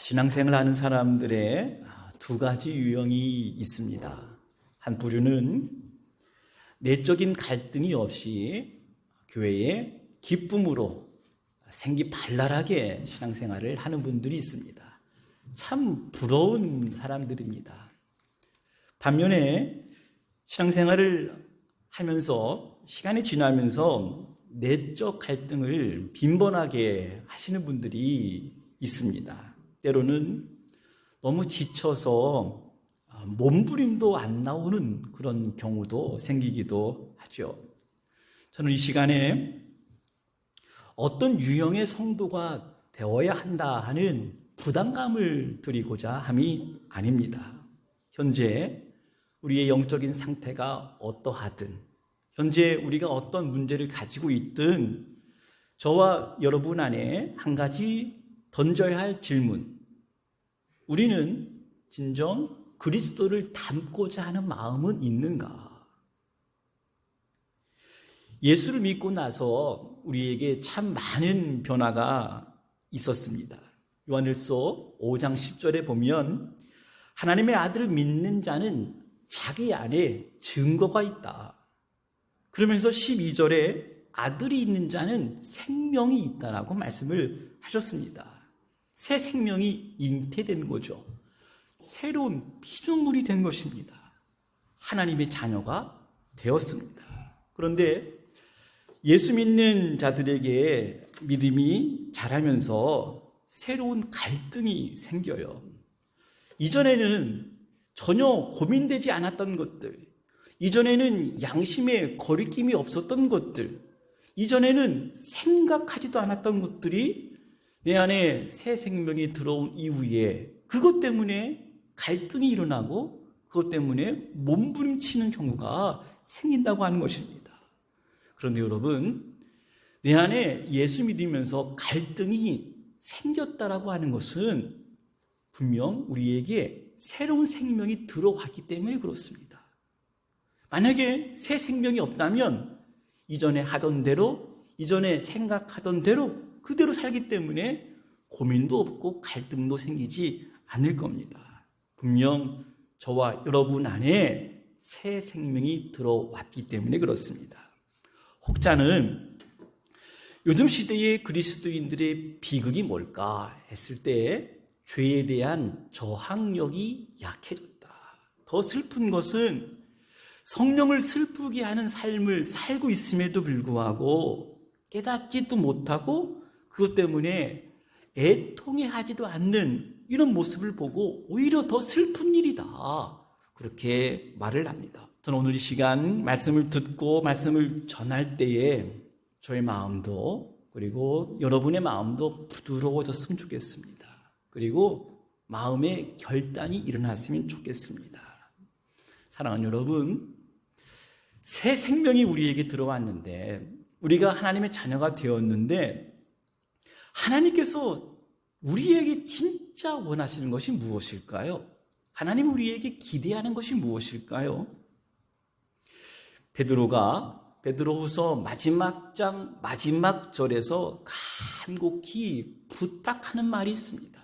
신앙생활 하는 사람들의 두 가지 유형이 있습니다. 한 부류는 내적인 갈등이 없이 교회에 기쁨으로 생기발랄하게 신앙생활을 하는 분들이 있습니다. 참 부러운 사람들입니다. 반면에 신앙생활을 하면서 시간이 지나면서 내적 갈등을 빈번하게 하시는 분들이 있습니다. 때로는 너무 지쳐서 몸부림도 안 나오는 그런 경우도 생기기도 하죠. 저는 이 시간에 어떤 유형의 성도가 되어야 한다 하는 부담감을 드리고자 함이 아닙니다. 현재 우리의 영적인 상태가 어떠하든, 현재 우리가 어떤 문제를 가지고 있든 저와 여러분 안에 한 가지 던져야 할 질문, 우리는 진정 그리스도를 닮고자 하는 마음은 있는가? 예수를 믿고 나서 우리에게 참 많은 변화가 있었습니다. 요한일서 5장 10절에 보면 하나님의 아들을 믿는 자는 자기 안에 증거가 있다. 그러면서 12절에 아들이 있는 자는 생명이 있다라고 말씀을 하셨습니다. 새 생명이 잉태된 거죠. 새로운 피조물이 된 것입니다. 하나님의 자녀가 되었습니다. 그런데 예수 믿는 자들에게 믿음이 자라면서 새로운 갈등이 생겨요. 이전에는 전혀 고민되지 않았던 것들, 이전에는 양심에 거리낌이 없었던 것들, 이전에는 생각하지도 않았던 것들이 내 안에 새 생명이 들어온 이후에 그것 때문에 갈등이 일어나고 그것 때문에 몸부림치는 경우가 생긴다고 하는 것입니다. 그런데 여러분, 내 안에 예수 믿으면서 갈등이 생겼다라고 하는 것은 분명 우리에게 새로운 생명이 들어왔기 때문에 그렇습니다. 만약에 새 생명이 없다면 이전에 하던 대로, 이전에 생각하던 대로 그대로 살기 때문에 고민도 없고 갈등도 생기지 않을 겁니다. 분명 저와 여러분 안에 새 생명이 들어왔기 때문에 그렇습니다. 혹자는 요즘 시대의 그리스도인들의 비극이 뭘까 했을 때 죄에 대한 저항력이 약해졌다. 더 슬픈 것은 성령을 슬프게 하는 삶을 살고 있음에도 불구하고 깨닫지도 못하고 그것 때문에 애통해하지도 않는 이런 모습을 보고 오히려 더 슬픈 일이다. 그렇게 말을 합니다. 저는 오늘 이 시간 말씀을 듣고 말씀을 전할 때에 저의 마음도 그리고 여러분의 마음도 부드러워졌으면 좋겠습니다. 그리고 마음의 결단이 일어났으면 좋겠습니다. 사랑하는 여러분, 새 생명이 우리에게 들어왔는데 우리가 하나님의 자녀가 되었는데 하나님께서 우리에게 진짜 원하시는 것이 무엇일까요? 하나님 우리에게 기대하는 것이 무엇일까요? 베드로후서 마지막 장 마지막 절에서 간곡히 부탁하는 말이 있습니다.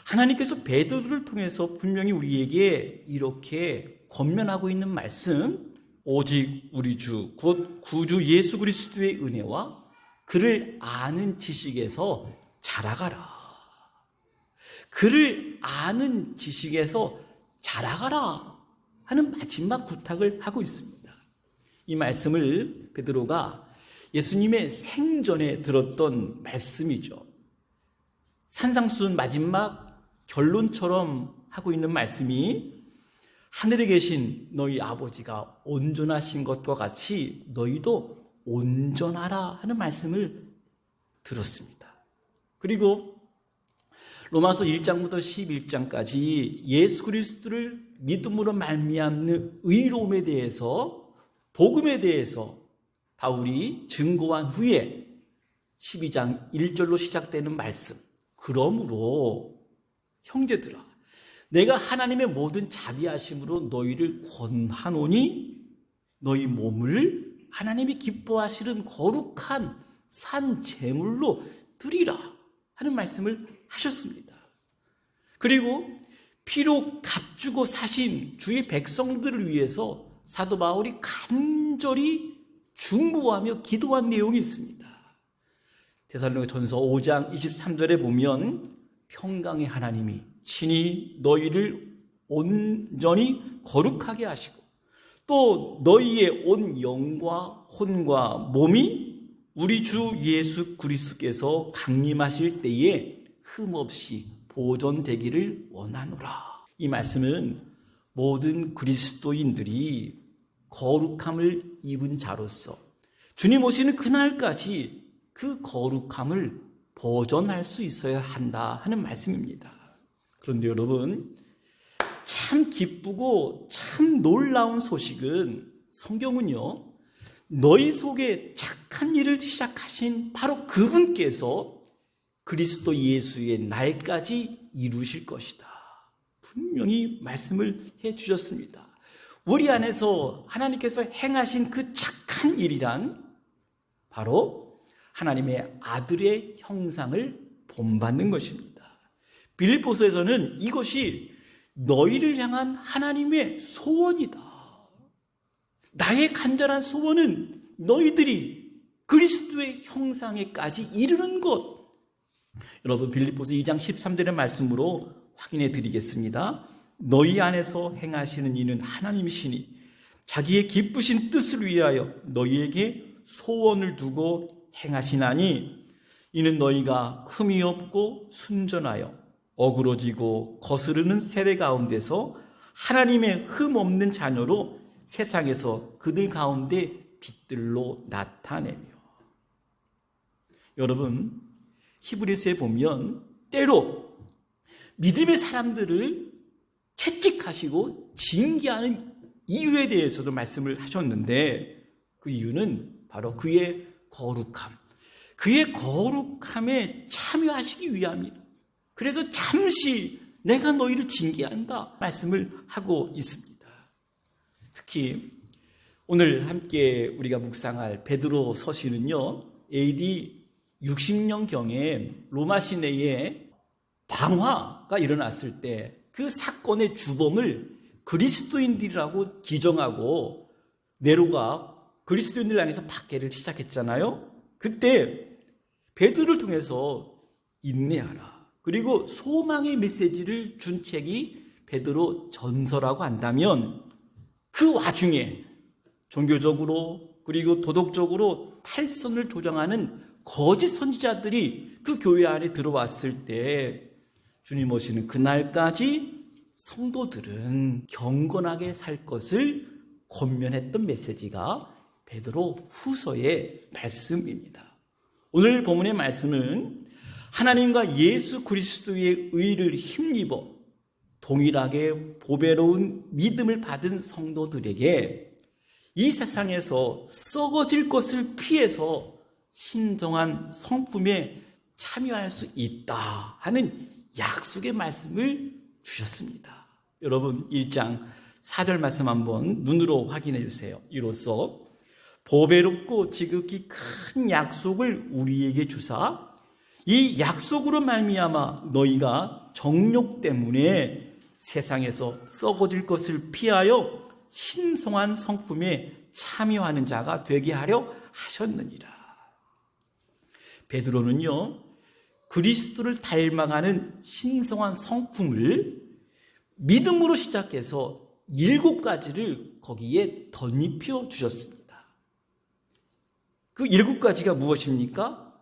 하나님께서 베드로를 통해서 분명히 우리에게 이렇게 권면하고 있는 말씀, 오직 우리 주 곧 구주 예수 그리스도의 은혜와 그를 아는 지식에서 자라가라. 그를 아는 지식에서 자라가라 하는 마지막 부탁을 하고 있습니다. 이 말씀을 베드로가 예수님의 생전에 들었던 말씀이죠. 산상수훈 마지막 결론처럼 하고 있는 말씀이 하늘에 계신 너희 아버지가 온전하신 것과 같이 너희도 온전하라 하는 말씀을 들었습니다. 그리고 로마서 1장부터 11장까지 예수 그리스도를 믿음으로 말미암는 의로움에 대해서 복음에 대해서 바울이 증거한 후에 12장 1절로 시작되는 말씀, 그러므로 형제들아 내가 하나님의 모든 자비하심으로 너희를 권하노니 너희 몸을 하나님이 기뻐하시는 거룩한 산 제물로 드리라 하는 말씀을 하셨습니다. 그리고 피로 값주고 사신 주의 백성들을 위해서 사도 바울이 간절히 중보하며 기도한 내용이 있습니다. 데살로니가전서 5장 23절에 보면 평강의 하나님이 친히 너희를 온전히 거룩하게 하시고 또 너희의 온 영과 혼과 몸이 우리 주 예수 그리스도께서 강림하실 때에 흠없이 보존되기를 원하노라. 이 말씀은 모든 그리스도인들이 거룩함을 입은 자로서 주님 오시는 그날까지 그 거룩함을 보존할 수 있어야 한다 하는 말씀입니다. 그런데 여러분, 참 기쁘고 참 놀라운 소식은 성경은요, 너희 속에 착한 일을 시작하신 바로 그분께서 그리스도 예수의 날까지 이루실 것이다. 분명히 말씀을 해 주셨습니다. 우리 안에서 하나님께서 행하신 그 착한 일이란 바로 하나님의 아들의 형상을 본받는 것입니다. 빌립보서에서는 이것이 너희를 향한 하나님의 소원이다. 나의 간절한 소원은 너희들이 그리스도의 형상에까지 이르는 것. 여러분, 빌립보서 2장 13절의 말씀으로 확인해 드리겠습니다. 너희 안에서 행하시는 이는 하나님이시니 자기의 기쁘신 뜻을 위하여 너희에게 소원을 두고 행하시나니 이는 너희가 흠이 없고 순전하여 어그러지고 거스르는 세대 가운데서 하나님의 흠 없는 자녀로 세상에서 그들 가운데 빛들로 나타내며. 여러분, 히브리서에 보면 때로 믿음의 사람들을 채찍하시고 징계하는 이유에 대해서도 말씀을 하셨는데 그 이유는 바로 그의 거룩함, 그의 거룩함에 참여하시기 위함이다. 그래서 잠시 내가 너희를 징계한다 말씀을 하고 있습니다. 특히 오늘 함께 우리가 묵상할 베드로 서신은요, AD 60년경에 로마 시내에 방화가 일어났을 때 그 사건의 주범을 그리스도인들이라고 지정하고 네로가 그리스도인들 향해서 박해를 시작했잖아요. 그때 베드로를 통해서 인내하라, 그리고 소망의 메시지를 준 책이 베드로 전서라고 한다면 그 와중에 종교적으로 그리고 도덕적으로 탈선을 조장하는 거짓 선지자들이 그 교회 안에 들어왔을 때 주님 오시는 그날까지 성도들은 경건하게 살 것을 권면했던 메시지가 베드로 후서의 말씀입니다. 오늘 본문의 말씀은 하나님과 예수 그리스도의 의를 힘입어 동일하게 보배로운 믿음을 받은 성도들에게 이 세상에서 썩어질 것을 피해서 신성한 성품에 참여할 수 있다 하는 약속의 말씀을 주셨습니다. 여러분, 1장 4절 말씀 한번 눈으로 확인해 주세요. 이로써 보배롭고 지극히 큰 약속을 우리에게 주사 이 약속으로 말미암아 너희가 정욕 때문에 세상에서 썩어질 것을 피하여 신성한 성품에 참여하는 자가 되게 하려 하셨느니라. 베드로는요, 그리스도를 닮아가는 신성한 성품을 믿음으로 시작해서 7가지를 거기에 덧입혀 주셨습니다. 그 7가지가 무엇입니까?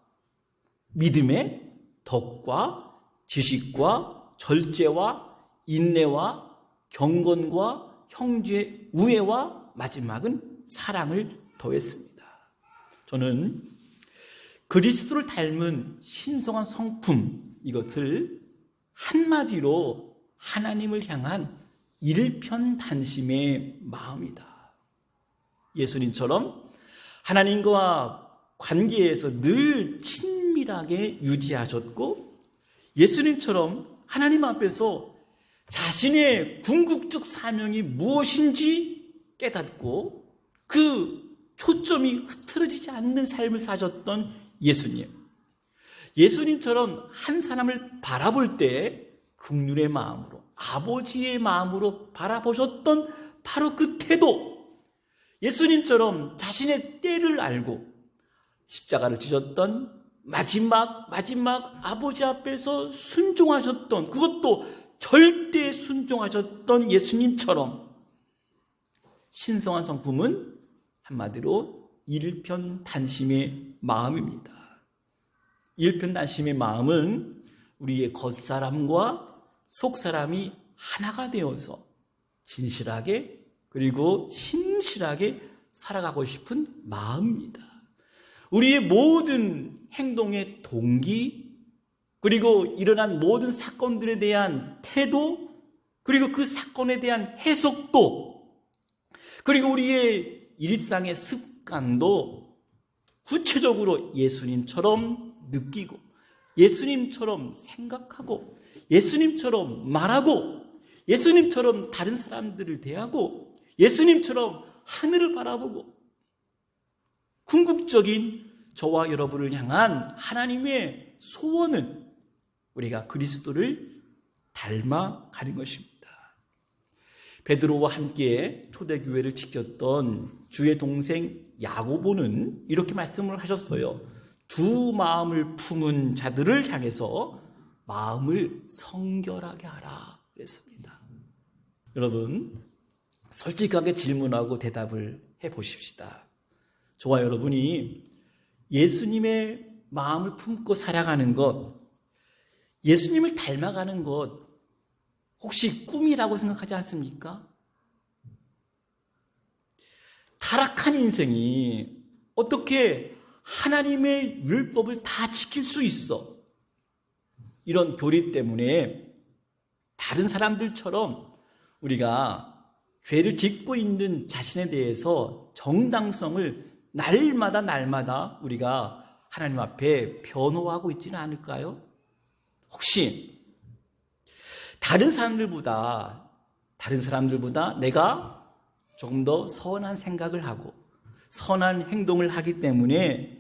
믿음의 덕과 지식과 절제와 인내와 경건과 형제 우애와 마지막은 사랑을 더했습니다. 저는 그리스도를 닮은 신성한 성품, 이것을 한마디로 하나님을 향한 일편단심의 마음이다. 예수님처럼 하나님과 관계에서 늘 친밀하게 유지하셨고, 예수님처럼 하나님 앞에서 자신의 궁극적 사명이 무엇인지 깨닫고 그 초점이 흐트러지지 않는 삶을 사셨던 예수님. 예수님처럼 한 사람을 바라볼 때 긍휼의 마음으로, 아버지의 마음으로 바라보셨던 바로 그 태도, 예수님처럼 자신의 때를 알고 십자가를 지셨던 마지막 아버지 앞에서 순종하셨던, 그것도 절대 순종하셨던 예수님처럼 신성한 성품은 한마디로 일편단심의 마음입니다. 일편단심의 마음은 우리의 겉사람과 속사람이 하나가 되어서 진실하게 그리고 신실하게 살아가고 싶은 마음입니다. 우리의 모든 행동의 동기, 그리고 일어난 모든 사건들에 대한 태도, 그리고 그 사건에 대한 해석도, 그리고 우리의 일상의 습관도 구체적으로 예수님처럼 느끼고, 예수님처럼 생각하고, 예수님처럼 말하고, 예수님처럼 다른 사람들을 대하고, 예수님처럼 하늘을 바라보고, 궁극적인 저와 여러분을 향한 하나님의 소원은 우리가 그리스도를 닮아가는 것입니다. 베드로와 함께 초대교회를 지켰던 주의 동생 야고보는 이렇게 말씀을 하셨어요. 두 마음을 품은 자들을 향해서 마음을 성결하게 하라 그랬습니다. 여러분, 솔직하게 질문하고 대답을 해보십시다. 저와 여러분이 예수님의 마음을 품고 살아가는 것, 예수님을 닮아가는 것, 혹시 꿈이라고 생각하지 않습니까? 타락한 인생이 어떻게 하나님의 율법을 다 지킬 수 있어? 이런 교리 때문에 다른 사람들처럼 우리가 죄를 짓고 있는 자신에 대해서 정당성을 날마다 우리가 하나님 앞에 변호하고 있지는 않을까요? 혹시 다른 사람들보다 내가 조금 더 선한 생각을 하고 선한 행동을 하기 때문에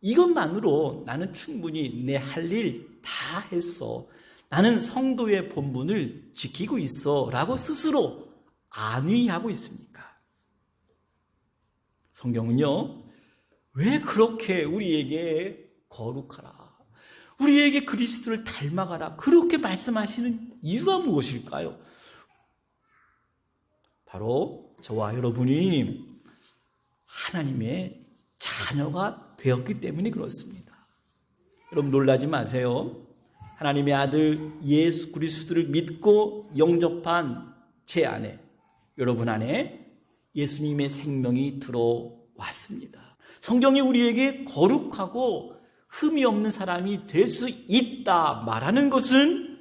이것만으로 나는 충분히 내 할 일 다 했어, 나는 성도의 본분을 지키고 있어 라고 스스로 안위하고 있습니까? 성경은요, 왜 그렇게 우리에게 거룩하라, 우리에게 그리스도를 닮아가라 그렇게 말씀하시는 이유가 무엇일까요? 바로 저와 여러분이 하나님의 자녀가 되었기 때문에 그렇습니다. 여러분 놀라지 마세요. 하나님의 아들 예수 그리스도를 믿고 영접한 제 안에, 여러분 안에 예수님의 생명이 들어왔습니다. 성경이 우리에게 거룩하고 흠이 없는 사람이 될 수 있다 말하는 것은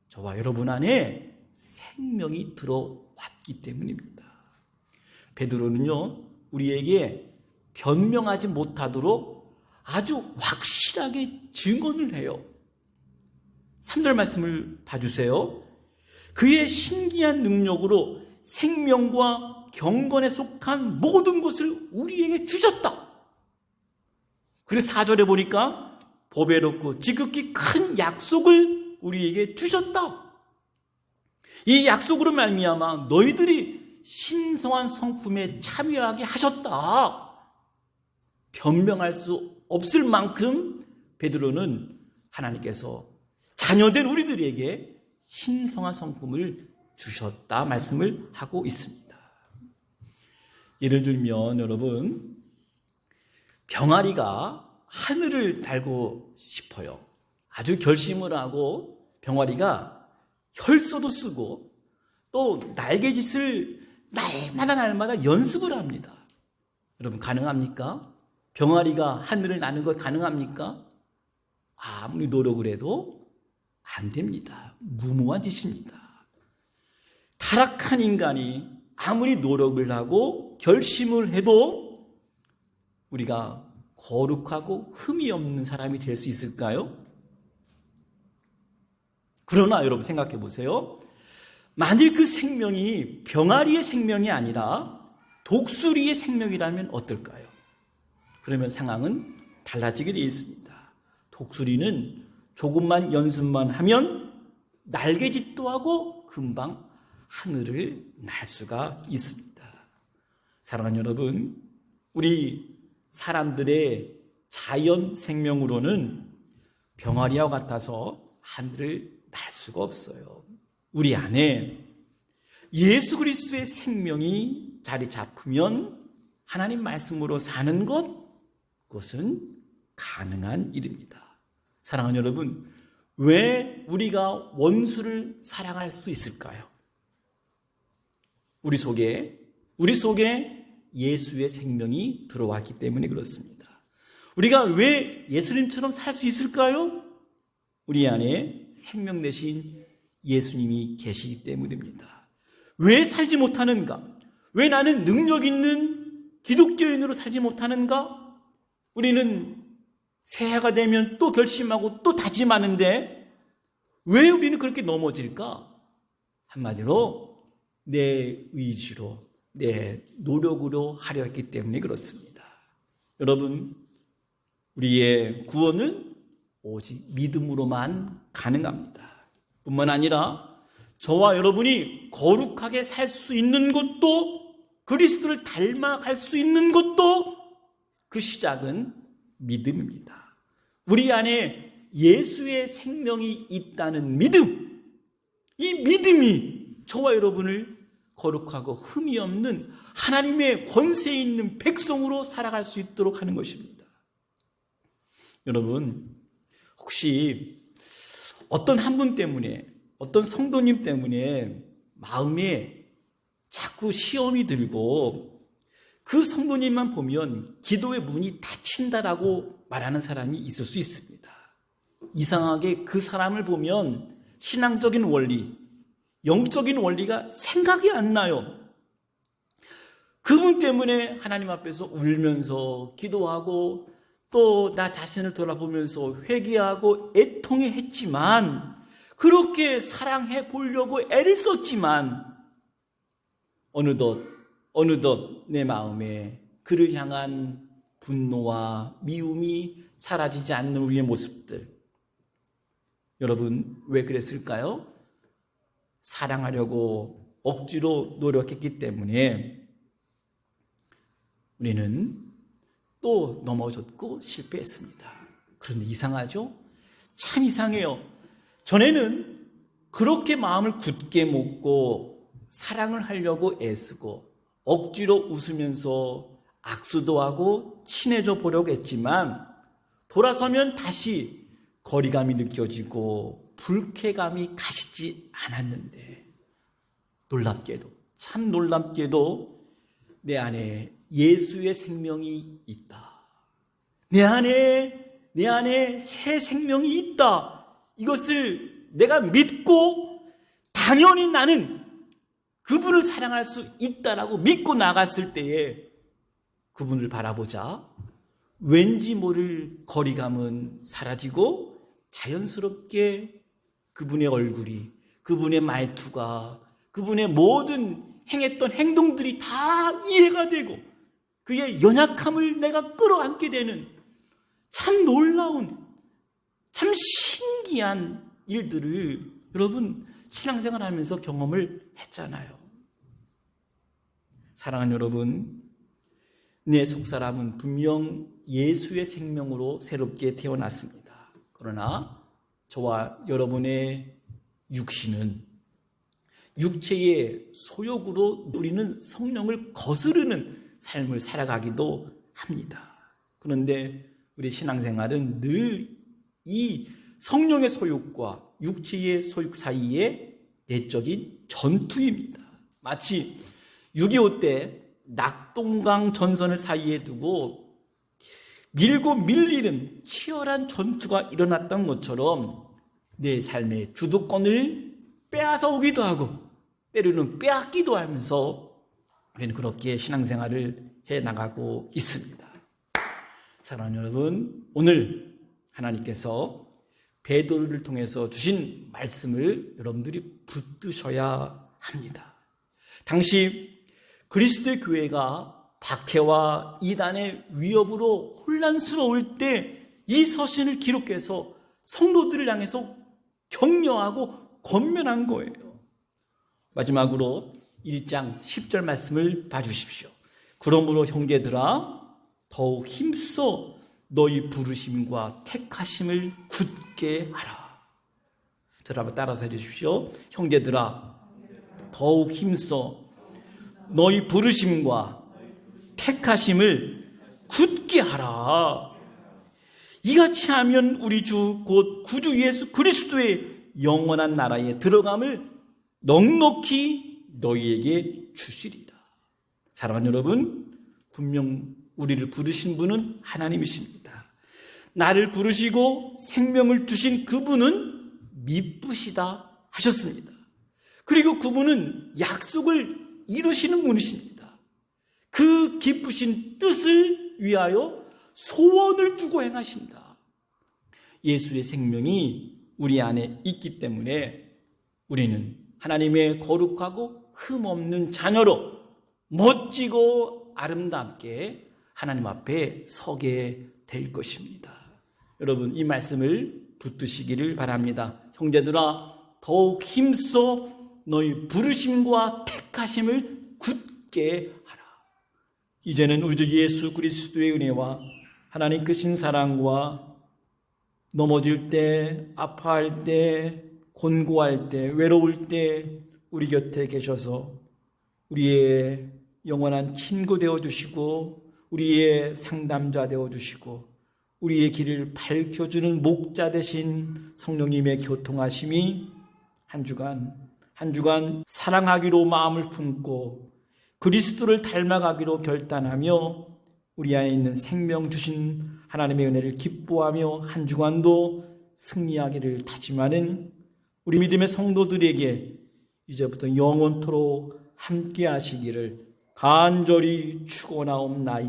저와 여러분 안에 생명이 들어왔기 때문입니다. 베드로는요, 우리에게 변명하지 못하도록 아주 확실하게 증언을 해요. 3절 말씀을 봐주세요. 그의 신기한 능력으로 생명과 경건에 속한 모든 것을 우리에게 주셨다. 그리고 4절에 보니까 보배롭고 지극히 큰 약속을 우리에게 주셨다. 이 약속으로 말미암아 너희들이 신성한 성품에 참여하게 하셨다. 변명할 수 없을 만큼 베드로는 하나님께서 자녀된 우리들에게 신성한 성품을 주셨다 말씀을 하고 있습니다. 예를 들면 여러분, 병아리가 하늘을 날고 싶어요. 아주 결심을 하고 병아리가 혈서도 쓰고 또 날개짓을 날마다 연습을 합니다. 여러분 가능합니까? 병아리가 하늘을 나는 것 가능합니까? 아무리 노력을 해도 안 됩니다. 무모한 짓입니다. 타락한 인간이 아무리 노력을 하고 결심을 해도 우리가 거룩하고 흠이 없는 사람이 될 수 있을까요? 그러나 여러분 생각해 보세요. 만일 그 생명이 병아리의 생명이 아니라 독수리의 생명이라면 어떨까요? 그러면 상황은 달라지게 되어 있습니다. 독수리는 조금만 연습만 하면 날개짓도 하고 금방 하늘을 날 수가 있습니다. 사랑하는 여러분, 우리 사람들의 자연 생명으로는 병아리와 같아서 하늘을 날 수가 없어요. 우리 안에 예수 그리스도의 생명이 자리 잡으면 하나님 말씀으로 사는 것, 그것은 가능한 일입니다. 사랑하는 여러분, 왜 우리가 원수를 사랑할 수 있을까요? 우리 속에 예수의 생명이 들어왔기 때문에 그렇습니다. 우리가 왜 예수님처럼 살 수 있을까요? 우리 안에 생명 되신 예수님이 계시기 때문입니다. 왜 살지 못하는가? 왜 나는 능력 있는 기독교인으로 살지 못하는가? 우리는 새해가 되면 또 결심하고 또 다짐하는데 왜 우리는 그렇게 넘어질까? 한마디로 내 의지로, 내 노력으로 하려 했기 때문에 그렇습니다. 여러분, 우리의 구원은 오직 믿음으로만 가능합니다. 뿐만 아니라 저와 여러분이 거룩하게 살 수 있는 것도, 그리스도를 닮아갈 수 있는 것도 그 시작은 믿음입니다. 우리 안에 예수의 생명이 있다는 믿음, 이 믿음이 저와 여러분을 거룩하고 흠이 없는 하나님의 권세 있는 백성으로 살아갈 수 있도록 하는 것입니다. 여러분, 혹시 어떤 한 분 때문에, 어떤 성도님 때문에 마음에 자꾸 시험이 들고 그 성도님만 보면 기도의 문이 닫힌다라고 말하는 사람이 있을 수 있습니다. 이상하게 그 사람을 보면 신앙적인 원리, 영적인 원리가 생각이 안 나요. 그분 때문에 하나님 앞에서 울면서 기도하고 또 나 자신을 돌아보면서 회개하고 애통해 했지만, 그렇게 사랑해 보려고 애를 썼지만 어느덧 내 마음에 그를 향한 분노와 미움이 사라지지 않는 우리의 모습들. 여러분, 왜 그랬을까요? 사랑하려고 억지로 노력했기 때문에 우리는 또 넘어졌고 실패했습니다. 그런데 이상하죠? 참 이상해요. 전에는 그렇게 마음을 굳게 먹고 사랑을 하려고 애쓰고 억지로 웃으면서 악수도 하고 친해져 보려고 했지만 돌아서면 다시 거리감이 느껴지고 불쾌감이 가시지 않았는데, 놀랍게도, 참 놀랍게도 내 안에 예수의 생명이 있다. 내 안에 새 생명이 있다. 이것을 내가 믿고 당연히 나는 그분을 사랑할 수 있다라고 믿고 나갔을 때에 그분을 바라보자 왠지 모를 거리감은 사라지고 자연스럽게 그분의 얼굴이, 그분의 말투가, 그분의 모든 행했던 행동들이 다 이해가 되고 그의 연약함을 내가 끌어안게 되는 참 놀라운, 참 신기한 일들을 여러분 신앙생활 하면서 경험을 했잖아요. 사랑하는 여러분, 내 속사람은 분명 예수의 생명으로 새롭게 태어났습니다. 그러나 저와 여러분의 육신은 육체의 소욕으로 우리는 성령을 거스르는 삶을 살아가기도 합니다. 그런데 우리 신앙생활은 늘 이 성령의 소욕과 육체의 소욕 사이에 내적인 전투입니다. 마치 6.25 때 낙동강 전선을 사이에 두고 밀고 밀리는 치열한 전투가 일어났던 것처럼 내 삶의 주도권을 빼앗아 오기도 하고 때로는 빼앗기도 하면서 우리는 그렇게 신앙생활을 해나가고 있습니다. 사랑하는 여러분, 오늘 하나님께서 베드로를 통해서 주신 말씀을 여러분들이 붙드셔야 합니다. 당시 그리스도의 교회가 박해와 이단의 위협으로 혼란스러울 때 이 서신을 기록해서 성도들을 향해서 격려하고 권면한 거예요. 마지막으로 1장 10절 말씀을 봐주십시오. 그러므로 형제들아 더욱 힘써 너희 부르심과 택하심을 굳게 하라. 저를 한번 따라서 해주십시오. 형제들아 더욱 힘써 너희 부르심과 택하심을 굳게 하라. 이같이 하면 우리 주 곧 구주 예수 그리스도의 영원한 나라에 들어감을 넉넉히 너희에게 주시리라. 사랑하는 여러분, 분명 우리를 부르신 분은 하나님이십니다. 나를 부르시고 생명을 주신 그분은 미쁘시다 하셨습니다. 그리고 그분은 약속을 이루시는 분이십니다. 그 기쁘신 뜻을 위하여 소원을 두고 행하신다. 예수의 생명이 우리 안에 있기 때문에 우리는 하나님의 거룩하고 흠없는 자녀로 멋지고 아름답게 하나님 앞에 서게 될 것입니다. 여러분, 이 말씀을 붙드시기를 바랍니다. 형제들아 더욱 힘써 너희 부르심과 택하심을 굳게 하라. 이제는 우리 주 예수 그리스도의 은혜와 하나님 크신 사랑과 넘어질 때, 아파할 때, 곤고할 때, 외로울 때 우리 곁에 계셔서 우리의 영원한 친구 되어주시고 우리의 상담자 되어주시고 우리의 길을 밝혀주는 목자 되신 성령님의 교통하심이 한 주간 사랑하기로 마음을 품고 그리스도를 닮아가기로 결단하며 우리 안에 있는 생명 주신 하나님의 은혜를 기뻐하며 한 주간도 승리하기를 다짐하는 우리 믿음의 성도들에게 이제부터 영원토록 함께 하시기를 간절히 축원하옵나이다.